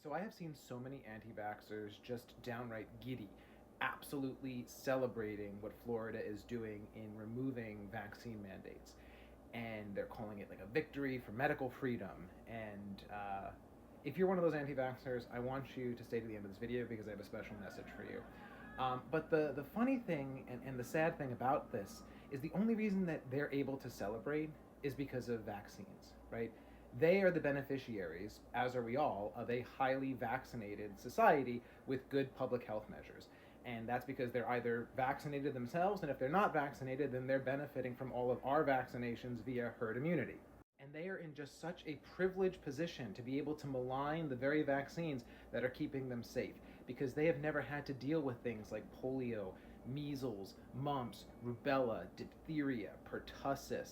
So I have seen so many anti-vaxxers just downright giddy, absolutely celebrating what Florida is doing in removing vaccine mandates. And they're calling it like a victory for medical freedom. And if you're one of those anti-vaxxers, I want you to stay to the end of this video because I have a special message for you. But the funny thing and the sad thing about this is the only reason that they're able to celebrate is because of vaccines, right? They are the beneficiaries, as are we all, of a highly vaccinated society with good public health measures. And that's because they're either vaccinated themselves, and if they're not vaccinated, then they're benefiting from all of our vaccinations via herd immunity. And they are in just such a privileged position to be able to malign the very vaccines that are keeping them safe, because they have never had to deal with things like polio, measles, mumps, rubella, diphtheria, pertussis,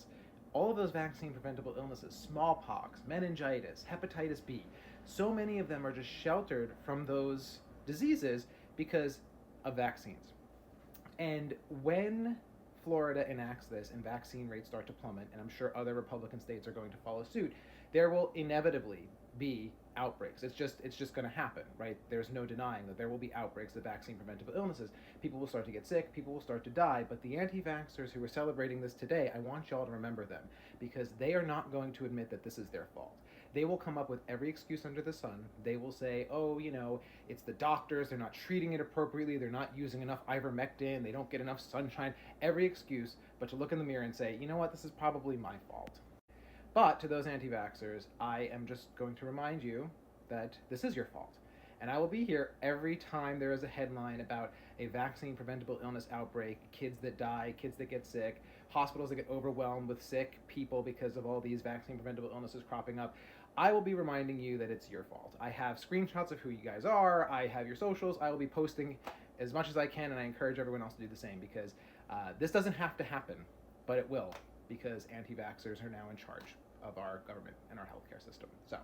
all of those vaccine preventable illnesses, smallpox, meningitis, hepatitis B. So many of them are just sheltered from those diseases because of vaccines. And when Florida enacts this and vaccine rates start to plummet, and I'm sure other Republican states are going to follow suit, there will inevitably be outbreaks. It's just going to happen, right? There's no denying that there will be outbreaks of vaccine preventable illnesses. People will start to get sick, people will start to die, but the anti-vaxxers who are celebrating this today, I want y'all to remember them, because they are not going to admit that this is their fault. They will come up with every excuse under the sun. They will say, oh, it's the doctors, they're not treating it appropriately, they're not using enough ivermectin, they don't get enough sunshine, every excuse, but to look in the mirror and say, you know what, this is probably my fault. But to those anti-vaxxers, I am just going to remind you that this is your fault. And I will be here every time there is a headline about a vaccine preventable illness outbreak, kids that die, kids that get sick, hospitals that get overwhelmed with sick people because of all these vaccine preventable illnesses cropping up. I will be reminding you that it's your fault. I have screenshots of who you guys are. I have your socials. I will be posting as much as I can, and I encourage everyone else to do the same, because this doesn't have to happen, but it will, because anti-vaxxers are now in charge of our government and our healthcare system. So